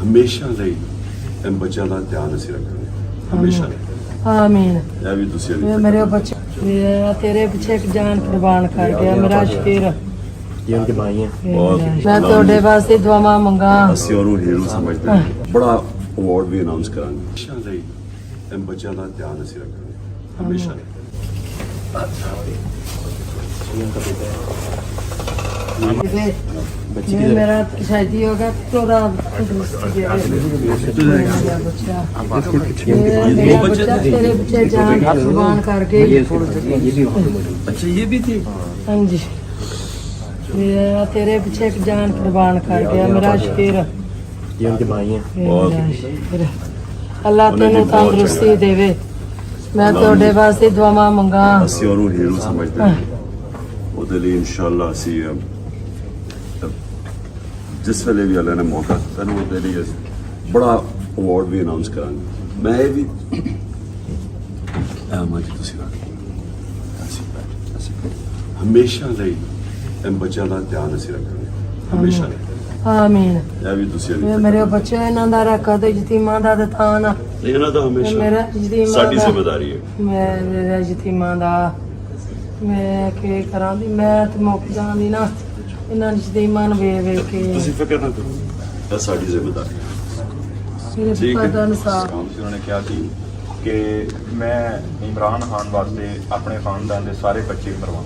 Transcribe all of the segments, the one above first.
ਹਮੇਸ਼ਾ ਲਈ ਇਹ ਬੱਚਿਆਂ ਦਾ ਧਿਆਨ ਅਸੀਂ ਰੱਖਾਂਗੇ ਹਮੇਸ਼ਾ ਆਮੀਨ। ਇਹ ਵੀ ਤੁਸੀਂ ਇਹ ਮੇਰੇ ਬੱਚੇ ਤੇਰੇ ਪਿੱਛੇ ਇੱਕ ਜਾਨ ਕੁਰਬਾਨ ਕਰ ਗਿਆ ਮੇਰਾ ਸ਼ੇਰ। ये उनके भाई हैं। ਮੈਂ ਤੁਹਾਡੇ ਵਾਸਤੇ ਦੁਆਵਾਂ ਮੰਗਾ। ਅਸੀਂ ਉਹਨੂੰ ਹੀਰੋ ਸਮਝਦੇ ਹਾਂ। ਬੜਾ ਅਵਾਰਡ ਵੀ ਅਨਾਉਂਸ ਕਰਾਂਗੇ ਹਮੇਸ਼ਾ ਲਈ ਇਹ ਬੱਚਿਆਂ ਦਾ ਧਿਆਨ ਅਸੀਂ ਰੱਖਾਂਗੇ ਹਮੇਸ਼ਾ मेरा शादी होगा तो तेरे बच्चे जान कुर्बान करके। अच्छा ये भी थी। हाँ जी तेरे पीछे एक जान कुर्बान कर गया मेरा शेर। ये उनके भाई हैं। मेरा शेर। अल्लाह तेनू तंदुरुस्ती देवे। मैं ਤੁਹਾਡੇ ਵਾਸਤੇ ਦੁਆਵਾਂ ਮੰਗਾ। ਅਸੀਂ ਉਹਨੂੰ ਹੀਰੋ ਸਮਝਦੇ ਹਾਂ। ਉਹਦੇ ਲਈ ਇਨਸ਼ਾਅੱਲਾ ਅਸੀਂ ਜਿਸ ਵੇਲੇ ਵੀ ਅੱਲਾ ਨੇ ਮੌਕਾ ਸਾਨੂੰ ਉਹਦੇ ਲਈ ਬੜਾ ਅਵਾਰਡ ਵੀ ਅਨਾਉਂਸ ਕਰਾਂਗੇ। ਮੈਂ ਇਹ ਵੀ ਆਮਾਜੀ ਤੁਸੀਂ ਹਮੇਸ਼ਾ ਲਈ ਇਹ ਬੱਚਿਆਂ ਦਾ ਧਿਆਨ ਅਸੀਂ ਰੱਖਾਂਗੇ ਹਮੇਸ਼ਾ ਆਮੀਨ। ਇਹ ਵੀ ਤੁਸੀਂ ਇਹ ਮੇਰੇ ਬੱਚੇ ਇਹਨਾਂ ਦਾ ਰੱਖਾ ਤੇ ਯਤੀਮਾਂ ਦਾ ਦਿੱਤਾਨ ਆ। ਇਹਨਾਂ ਦਾ ਹਮੇਸ਼ਾ ਮੇਰਾ ਯਤੀਮਾਂ ਸਾਡੀ ਦਾ ਜ਼ਿੰਮੇਵਾਰੀ ਹੈ। ਮੈਂ ਮੇਰਾ ਯਤੀਮਾਂ ਦਾ ਮੈਂ ਕੀ ਕਰਾਂ ਦੀ ਮੈਂ ਤੇ ਮੁੱਕ ਜਾਂਦੀ ਨਾ ਇਹਨਾਂ ਯਤੀਮਾਂ ਨੂੰ ਵੇਖ ਕੇ। ਤੁਸੀਂ ਫਿਕਰ ਨਾ ਕਰੋ ਇਹ ਸਾਡੀ ਜ਼ਿੰਮੇਵਾਰੀ ਹੈ। ਮੇਰੇ ਠੀਕ ਪੁੱਤਰ ਦਾ ਹੈ ਇਨਸਾਫ। ਉਹਨਾਂ ਨੇ ਕਿਹਾ ਸੀ ਕਿ ਮੈਂ ਇਮਰਾਨ ਖਾਨ ਵਾਸਤੇ ਆਪਣੇ ਖਾਨਦਾਨ ਦੇ ਸਾਰੇ ਬੱਚੇ ਮਰਵਾਉਂ।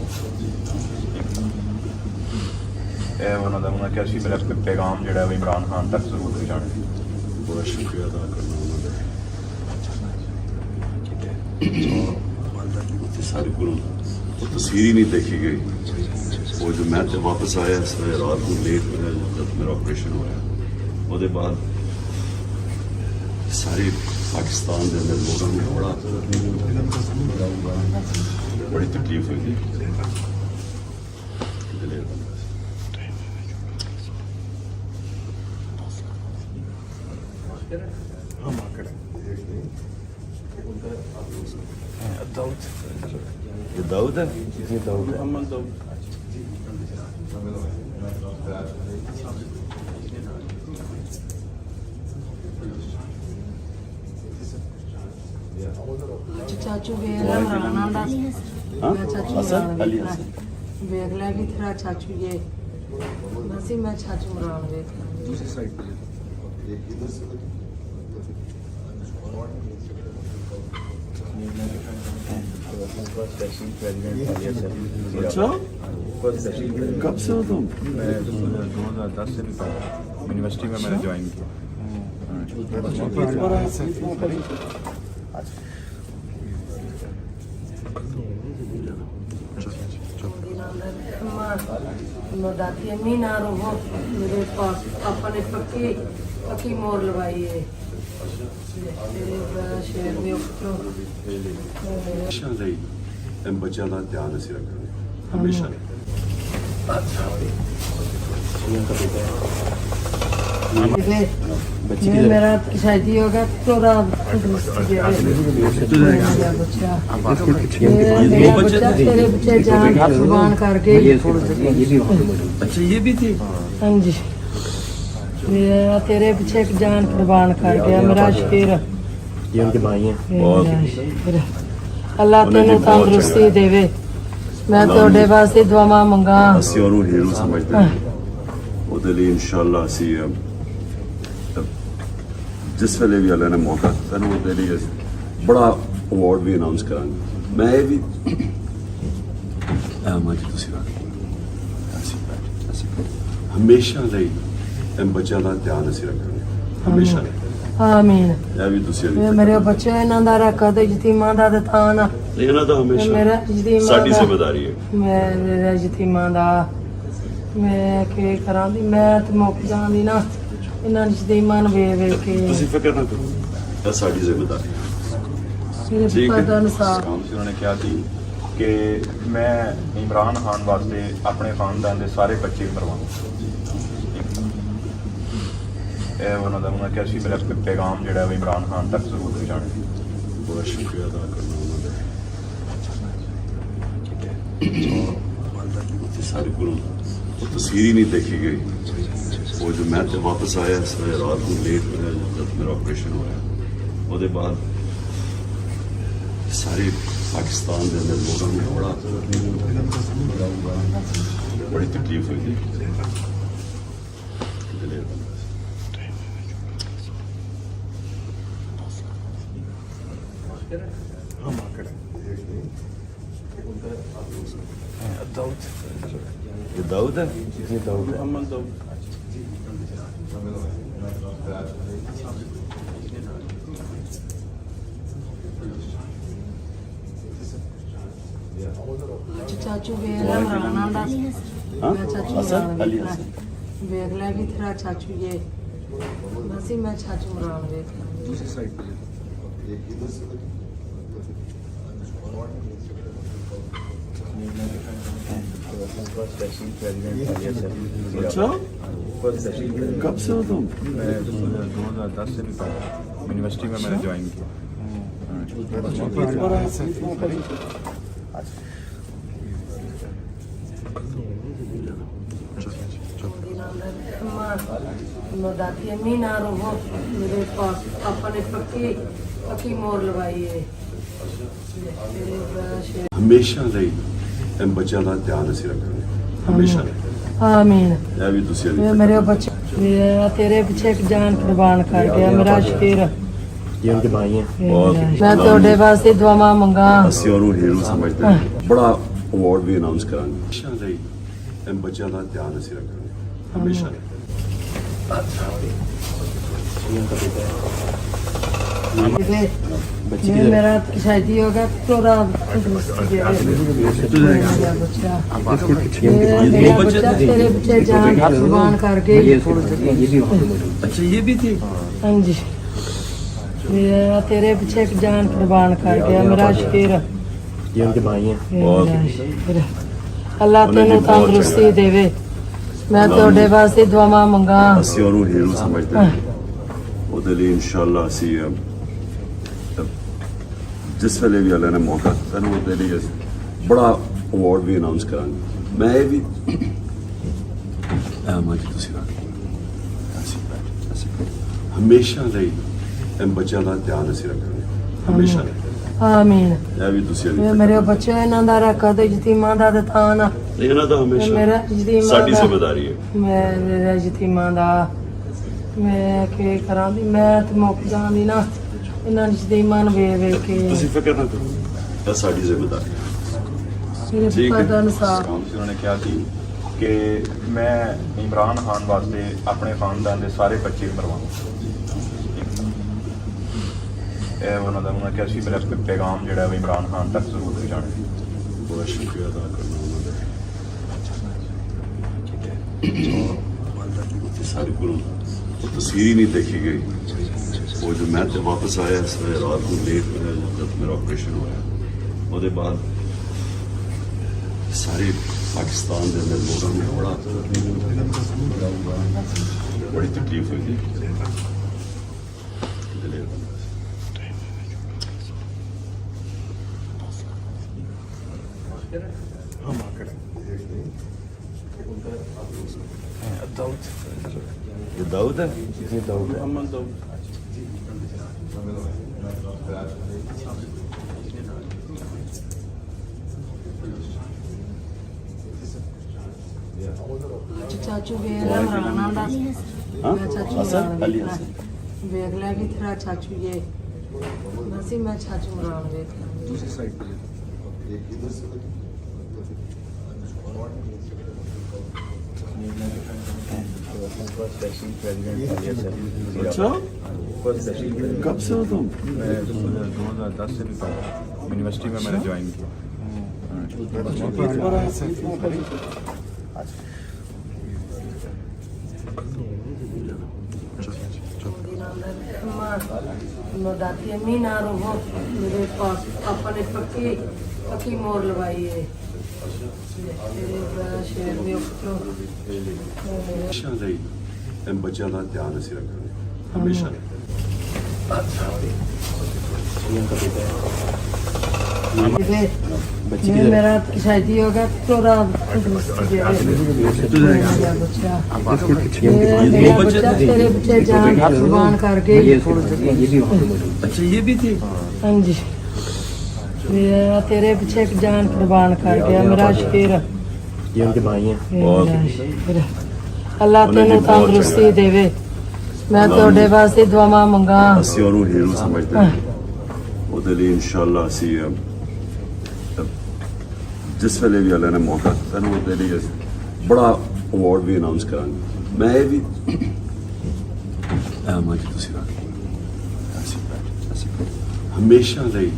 ਇਹ ਉਹਨਾਂ ਦਾ ਉਹਨਾਂ ਕਿਹਾ ਸੀ ਮੇਰਾ ਪੈਗਾਮ ਜਿਹੜਾ ਉਹ ਇਮਰਾਨ ਖਾਨ ਤੱਕ ਜ਼ਰੂਰ ਪਹੁੰਚਾਉਣਾ। ਬੜਾ ਸ਼ੁਕਰੀਆ ਅਦਾ ਕਰਨਾ ਉਹਨਾਂ ਦਾ। ਸਾਰੇ ਕੋਲੋਂ ਉਹ ਤਸਵੀਰ ਹੀ ਨਹੀਂ ਦੇਖੀ ਗਈ। ਉਹ ਜੋ ਮੈਂ ਤੇ ਵਾਪਸ ਆਇਆ ਰਾਤ ਨੂੰ ਲੇਟ ਹੋਇਆ ਜਦ ਮੇਰਾ ਆਪਰੇਸ਼ਨ ਹੋਇਆ ਉਹਦੇ ਬਾਅਦ ਸਾਰੇ ਪਾਕਿਸਤਾਨ ਦੇ ਅੰਦਰ ਲੋਕਾਂ ਨੂੰ ਬੜੀ ਤਕਲੀਫ ਹੋਈ। ये दाऊद है? ये दाऊद है। ਚਾਚੂ ਵੇਖ ਲੈ ਰਾਣਾ ਦਾ। ਮੈਂ ਚਾਚੂ हसन अली ਰਾਣਾ हसन ਵੇਖ ਲੈ ਵੀ ਤੇਰਾ ਚਾਚੂ ਇਹ ਬਸ ਮੈਂ ਚਾਚੂ ਮਰਾਨ ਵੇਖ ਲਾਂ। दूसरी साइड पे। अच्छा कब से हो तुम? मैं 2010 से यूनिवर्सिटी में मैंने ज्वाइन किया। दादी अम्मी ना रहो मेरे पास पापा ने पक्की पक्की मोर लगवाई है। शेर में हमेशा ਲਈ ਇਹ ਬੱਚਿਆਂ ਦਾ ਧਿਆਨ ਅਸੀਂ ਰੱਖਾਂਗੇ ਹਮੇਸ਼ਾ मेरा शादी होगा तो तेरे बच्चे जान कुर्बान करके। अच्छा ये भी थी। हाँ जी तेरे पीछे एक जान कुर्बान कर गया मेरा शेर। ये उनके भाई हैं। मेरा शेर। अल्लाह तेनू तंदुरुस्ती देवे। मैं ਤੁਹਾਡੇ ਵਾਸਤੇ ਦੁਆਵਾਂ ਮੰਗਾ। ਅਸੀਂ ਉਹਨੂੰ ਹੀਰੋ ਸਮਝਦੇ ਹਾਂ। ਉਹਦੇ ਲਈ ਇਨਸ਼ਾਅੱਲਾ ਅਸੀਂ ਜਿਸ ਵੇਲੇ ਵੀ ਅੱਲਾ ਨੇ ਮੌਕਾ ਸਾਨੂੰ ਉਹਦੇ ਲਈ ਬੜਾ ਅਵਾਰਡ ਵੀ ਅਨਾਉਂਸ ਕਰਾਂਗੇ। ਮੈਂ ਇਹ ਵੀ ਆਮਾਜੀ ਤੁਸੀਂ ਹਮੇਸ਼ਾ ਲਈ ਇਹ ਬੱਚਿਆਂ ਦਾ ਧਿਆਨ ਅਸੀਂ ਰੱਖਾਂਗੇ ਹਮੇਸ਼ਾ ਆਮੀਨ। ਇਹ ਵੀ ਤੁਸੀਂ ਇਹ ਮੇਰੇ ਬੱਚੇ ਇਹਨਾਂ ਦਾ ਰੱਖਾ ਤੇ ਯਤੀਮਾਂ ਦਾ ਦਿੱਤਾਨ ਆ। ਇਹਨਾਂ ਦਾ ਹਮੇਸ਼ਾ ਮੇਰਾ ਯਤੀਮਾਂ ਸਾਡੀ ਦਾ। ਜ਼ਿੰਮੇਵਾਰੀ ਹੈ। ਮੈਂ ਮੇਰਾ ਯਤੀਮਾਂ ਦਾ ਮੈਂ ਕੀ ਕਰਾਂ ਦੀ ਮੈਂ ਤੇ ਮੁੱਕ ਜਾਂਦੀ ਨਾ ਇਹਨਾਂ ਯਤੀਮਾਂ ਨੂੰ ਵੇਖ ਕੇ। ਤੁਸੀਂ ਫਿਕਰ ਨਾ ਕਰੋ ਇਹ ਸਾਡੀ ਜ਼ਿੰਮੇਵਾਰੀ ਹੈ। ਮੇਰੇ ਠੀਕ ਪੁੱਤਰ ਦਾ ਹੈ ਇਨਸਾਫ। ਉਹਨਾਂ ਨੇ ਕਿਹਾ ਸੀ ਕਿ ਮੈਂ ਇਮਰਾਨ ਖਾਨ ਵਾਸਤੇ ਆਪਣੇ ਖਾਨਦਾਨ ਦੇ ਸਾਰੇ ਬੱਚੇ ਮਰਵਾਉਂ। ਇਹ ਉਹਨਾਂ ਦਾ ਉਹਨਾਂ ਕਿਹਾ ਸੀ ਮੇਰਾ ਪੈਗਾਮ ਜਿਹੜਾ ਉਹ ਇਮਰਾਨ ਖਾਨ ਤੱਕ ਜ਼ਰੂਰ ਪਹੁੰਚਾਉਣਾ। ਬੜਾ ਸ਼ੁਕਰੀਆ ਅਦਾ ਕਰਨਾ ਉਹਨਾਂ ਦਾ। ਸਾਰੇ ਕੋਲੋਂ ਉਹ ਤਸਵੀਰ ਹੀ ਨਹੀਂ ਦੇਖੀ ਗਈ। ਉਹ ਜੋ ਮੈਂ ਤੇ ਵਾਪਸ ਆਇਆ ਰਾਤ ਨੂੰ ਲੇਟ ਜਦ ਮੇਰਾ ਆਪਰੇਸ਼ਨ ਹੋਇਆ ਉਹਦੇ ਬਾਅਦ ਸਾਰੇ ਪਾਕਿਸਤਾਨ ਦੇ ਅੰਦਰ ਲੋਕਾਂ ਨੂੰ ਬੜੀ ਤਕਲੀਫ ਹੋਈ ਸੀ ये दाऊद है ये दाऊद है मोहम्मद दाऊद ਚਾਚੂ ਵੇਖ ਲੈ ਮਰਾਣਾ ਦਾ ਮੈਂ ਚਾਚੂ हसन ਮਰਾਣਾ अली ਵੇਖਣਾ। हसन ਵੇਖ ਲੈ ਵੀ ਤੇਰਾ ਚਾਚੂ ਇਹ ਬਸ ਹੀ ਮੈਂ ਚਾਚੂ ਮਰਾਣਾ ਵੇਖ ਲਾਂ दूसरी साइड पे अच्छा कब से हो तुम मैं 2010 से निकला यूनिवर्सिटी में मैंने ज्वाइन किया मैं दादी अम्मी ना रहो मेरे पास पापा ने पक्की पक्की मोर लगाई है तेरे बड़ा शेर। ਹਮੇਸ਼ਾ ਲਈ ਇਹ ਬੱਚਿਆਂ ਦਾ ਧਿਆਨ ਅਸੀਂ ਰੱਖਾਂਗੇ ਹਮੇਸ਼ਾ ਲਈ। आमीन ਇਹ ਵੀ ਤੁਸੀਂ ये मेरे बच्चे मेरा तेरे पीछे एक जान कुर्बान कर गया मेरा शेर ये उनके भाई हैं मैं ਤੁਹਾਡੇ ਵਾਸਤੇ ਦੁਆਵਾਂ ਮੰਗਾ ਅਸੀਂ ਉਹਨੂੰ ਹੀਰੋ ਸਮਝਦੇ ਹਾਂ ਬੜਾ ਅਵਾਰਡ ਵੀ ਅਨਾਉਂਸ ਕਰਾਂਗੇ ਹਮੇਸ਼ਾ ਲਈ ਇਹ ਬੱਚਿਆਂ ਦਾ ਧਿਆਨ ਅਸੀਂ ਰੱਖਾਂਗੇ ਹਮੇਸ਼ਾ ਲਈ। ये उनका बेटा है बच्चे मेरा शादी होगा थोड़ा मेरा बच्चा तेरे पीछे जान कुर्बान कर गई ये भी वहाँ पे अच्छा ये भी थी हाँ जी मेरा तेरे पीछे एक जान कुर्बान कर गया मेरा शेर ये उनके भाई हैं मेरा शेर अल्लाह तेनू तंदुरुस्ती देवे मैं ਤੁਹਾਡੇ ਵਾਸਤੇ ਦੁਆਵਾਂ ਮੰਗਾ ਅਸੀਂ ਉਹਨੂੰ ਹੀਰੋ ਸਮਝਦੇ ਹਾਂ ਉਹਦੇ ਲਈ ਇਨਸ਼ਾਅੱਲਾ ਅਸੀਂ ਜਿਸ ਵੇਲੇ ਵੀ ਅੱਲਾ ਨੇ ਮੌਕਾ ਸਾਨੂੰ ਉਹਦੇ ਲਈ ਅਸੀਂ ਬੜਾ ਅਵਾਰਡ ਵੀ ਅਨਾਉਂਸ ਕਰਾਂਗੇ ਮੈਂ ਇਹ ਵੀ ਮਾਜੀ ਤੁਸੀਂ ਹਮੇਸ਼ਾ ਲਈ ਇਹ ਬੱਚਿਆਂ ਦਾ ਧਿਆਨ ਅਸੀਂ ਰੱਖਾਂਗੇ ਹਮੇਸ਼ਾ ਲਈ। ਆਮੀਨ ਇਹ ਵੀ ਤੁਸੀਂ ਇਹ ਮੇਰੇ ਬੱਚੇ ਇਹਨਾਂ ਦਾ ਰੱਖਾ ਤੇ ਯਤੀਮਾਂ ਦਾ ਦਤਾਨ ਆ ਇਹਨਾਂ ਦਾ ਮੇਰਾ ਹਮੇਸ਼ਾ ਯਤੀਮਾਂ ਸਾਡੀ ਦਾ ਜ਼ਿੰਮੇਵਾਰੀ ਹੈ ਮੈਂ ਮੇਰਾ ਯਤੀਮਾਂ ਦਾ ਮੈਂ ਕੀ ਕਰਾਂ ਦੀ ਮੈਂ ਤੇ ਮੁੱਕ ਜਾਂਦੀ ਨਾ ਇਹਨਾਂ ਯਤੀਮਾਂ ਨੂੰ ਵੇਖ ਵੇਖ ਕੇ ਤੁਸੀਂ ਫਿਕਰ ਨਾ ਕਰੋ ਇਹ ਸਾਡੀ ਜ਼ਿੰਮੇਵਾਰੀ ਹੈ ਮੇਰੇ ਠੀਕ ਪੁੱਤਾਂ ਦਾ ਹੈ ਇਨਸਾਫ ਉਹਨਾਂ ਨੇ ਕਿਹਾ ਸੀ ਕਿ ਮੈਂ ਇਮਰਾਨ ਖਾਨ ਵਾਸਤੇ ਆਪਣੇ ਖਾਨਦਾਨ ਦੇ ਸਾਰੇ ਬੱਚੇ ਮਰਵਾਉਂ ਇਹ ਉਹਨਾਂ ਦਾ ਉਹਨਾਂ ਕਿਹਾ ਸੀ ਮੇਰਾ ਪੈਗਾਮ ਜਿਹੜਾ ਉਹ ਇਮਰਾਨ ਖਾਨ ਤੱਕ ਜ਼ਰੂਰ ਪਹੁੰਚਾਉਣਾ ਬੜਾ ਸ਼ੁਕਰੀਆ ਅਦਾ ਕਰਨਾ ਉਹਨਾਂ ਦਾ ਉੱਥੇ ਸਾਰੇ ਗੁਰੂ ਉਹ ਤਸਵੀਰ ਹੀ ਨਹੀਂ ਦੇਖੀ ਗਈ ਉਹ ਜੋ ਮੈਂ ਤੇ ਵਾਪਸ ਆਇਆ ਰਾਤ ਨੂੰ ਲੇਟ ਜਦ ਮੇਰਾ ਆਪਰੇਸ਼ਨ ਹੋਇਆ ਉਹਦੇ ਬਾਅਦ ਸਾਰੇ ਪਾਕਿਸਤਾਨ ਦੇ ਅੰਦਰ ਲੋਕਾਂ ਨੂੰ ਬੜੀ ਤਕਲੀਫ ਹੋਈ ਸੀ ये दाऊद है ये दाऊद है मोहम्मद दाऊद ਚਾਚੂ ਵੇਖ ਲੈ ਮਰਾਣਾ ਦਾ हाँ ਮੈਂ ਚਾਚੂ हसन ਮਰਾਣਾ अली ਵੇਖਣਾ। हसन ਵੇਖ ਲੈ ਵੀ ਤੇਰਾ ਚਾਚੂ ਇਹ ਬਸ ਹੀ ਮੈਂ ਚਾਚੂ ਮਰਾਣਾ ਵੇਖ ਲਾਂ दूसरी साइड पे अच्छा कब से हो तुम मैं 2010 से निकला यूनिवर्सिटी में मैंने ज्वाइन किया मैं दादी अम्मी ना रहो मेरे पास पापा ने पक्की पक्की मोर लगाई है तेरे बड़ा शेर ਦੇ ਉੱਪਰੋਂ ਹਮੇਸ਼ਾ ਲਈ ਇਹ ਬੱਚਿਆਂ ਦਾ ਧਿਆਨ ਅਸੀਂ ਰੱਖਾਂਗੇ ਹਮੇਸ਼ਾ ਲਈ। ये उनका बेटा है ये मेरा शादी होगा थोड़ा मेरा बच्चा तेरे बच्चे जान कुर्बान करके अच्छा ये भी थी हाँ जी मेरा तेरे पीछे एक जान कुर्बान कर गया मेरा शेर ये उनके भाई हैं मेरा शेर अल्लाह तेनू तंदुरुस्ती देवे मैं ਤੁਹਾਡੇ ਵਾਸਤੇ ਦੁਆਵਾਂ ਮੰਗਾ ਅਸੀਂ ਉਹਨੂੰ ਹੀਰੋ ਸਮਝਦੇ ਹਾਂ ਉਹਦੇ ਲਈ ਇਨਸ਼ਾਅੱਲਾ ਅਸੀਂ ਜਿਸ ਵੇਲੇ ਵੀ ਅੱਲਾ ਨੇ ਮੌਕਾ ਦਿੱਤਾ ਨਾ ਉਹਦੇ ਲਈ ਅਸੀਂ ਬੜਾ ਅਵਾਰਡ ਵੀ ਅਨਾਉਂਸ ਕਰਾਂਗੇ ਮੈਂ ਇਹ ਵੀ ਮਾਜੀ ਤੁਸੀਂ ਅਸੀਂ ਹਮੇਸ਼ਾ ਲਈ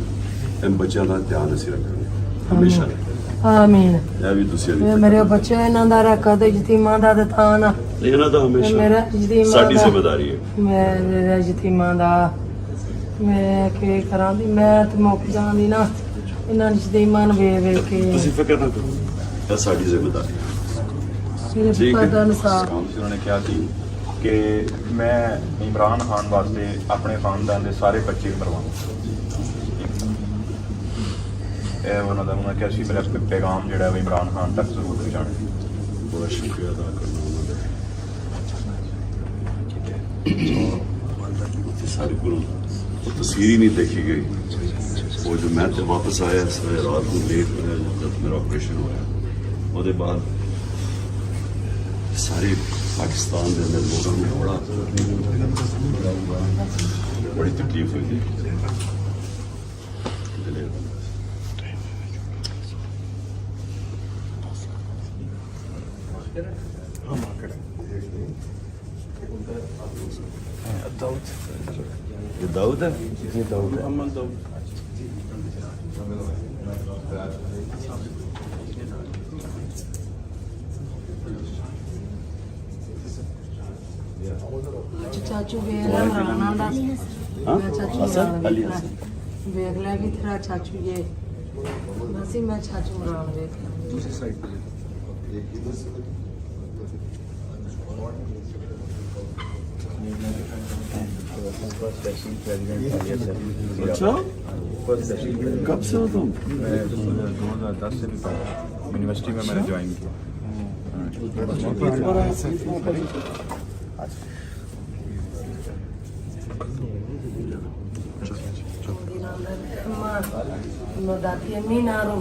ਇਹਨਾਂ ਬੱਚਿਆਂ ਦਾ ਧਿਆਨ ਅਸੀਂ ਰੱਖਾਂਗੇ ਹਮੇਸ਼ਾ ਲਈ ਆਮੀਨ ਇਹ ਵੀ ਤੁਸੀਂ ਇਹ ਮੇਰੇ ਬੱਚੇ ਇਹਨਾਂ ਦਾ ਰੱਖਾ ਤੇ ਯਤੀਮਾਂ ਦਾ ਦਿੱਤਾਨ ਇਹਨਾਂ ਦਾ ਹਮੇਸ਼ਾ ਮੇਰਾ ਯਤੀਮਾਂ ਸਾਡੀ ਦਾ ਜ਼ਿੰਮੇਵਾਰੀ ਹੈ ਮੇਰੇ ਯਤੀਮਾਂ ਦਾ ਮੈਂ ਕੀ ਕਰਾਂ ਦੀ ਮੈਂ ਤੇ ਮੁੱਕ ਜਾਂਦੀ ਨਾ ਇਹਨਾਂ ਯਤੀਮਾਂ ਨੂੰ ਵੇਖ ਵੇਖ ਕੇ ਤੁਸੀਂ ਫਿਕਰ ਨਾ ਕਰੋ ਇਹ ਸਾਡੀ ਜ਼ਿੰਮੇਵਾਰੀ ਹੈ ਮੇਰੇ ਠੀਕ ਪੁੱਤਰ ਦਾ ਹੈ ਇਨਸਾਫ ਉਹਨਾਂ ਨੇ ਕਿਹਾ ਸੀ ਕਿ ਮੈਂ ਇਮਰਾਨ ਖਾਨ ਵਾਸਤੇ ਆਪਣੇ ਖਾਨਦਾਨ ਦੇ ਸਾਰੇ ਬੱਚੇ ਮਰਵਾਵਾਂ ਇਹ ਉਹਨਾਂ ਦਾ ਉਹਨਾਂ ਕਿਹਾ ਸੀ ਮੇਰਾ ਪੈਗਾਮ ਜਿਹੜਾ ਉਹ ਇਮਰਾਨ ਖਾਨ ਤੱਕ ਜ਼ਰੂਰ ਪਹੁੰਚਾਉਣਾ ਬੜਾ ਸ਼ੁਕਰੀਆ ਅਦਾ ਕਰਨਾ ਉਹਨਾਂ ਦਾ ਉੱਥੇ ਸਾਰੇ ਗੁਰੂ ਉਹ ਤਸਵੀਰ ਹੀ ਨਹੀਂ ਦੇਖੀ ਗਈ ਉਹ ਜੋ ਮੈਂ ਤੇ ਵਾਪਸ ਆਇਆ ਰਾਤ ਨੂੰ ਲੇਟ ਜਦ ਮੇਰਾ ਆਪਰੇਸ਼ਨ ਹੋਇਆ ਉਹਦੇ ਬਾਅਦ ਸਾਰੇ ਪਾਕਿਸਤਾਨ ਦੇ ਅੰਦਰ ਲੋਕਾਂ ਨੂੰ ਬੜੀ ਤਕਲੀਫ ਹੋਈ ਸੀ ये दाऊद है ये दाऊद है मोहम्मद दाऊद ਚਾਚੂ ਵੇਖ ਲੈ ਮਰਾਣਾ ਦਾ हाँ ਮੈਂ ਚਾਚੂ हसन ਮਰਾਣ अली ਵੇਖ हसन ਲੈ। ਵੇਖ ਲੈ ਕਿ ਤੇਰਾ ਚਾਚੂ ਇਹ ਅਸੀਂ ਮੈਂ ਚਾਚੂ ਮਰਾਣ ਵੇਖ ਲੈ दूसरी साइड पे अच्छा कब से हो तुम मैं 2010 से भी यूनिवर्सिटी में मैंने ज्वाइन किया ਦਾਦੀ ਅੰਮੀ ਨਾ ਰੋ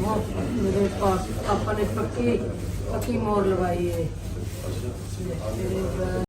ਮੇਰੇ ਪਾਪਾ ਨੇ ਪੱਕੀ ਪੱਕੀ ਮੋਰ ਲਵਾਈ ਹੈ ਤੇਰੇ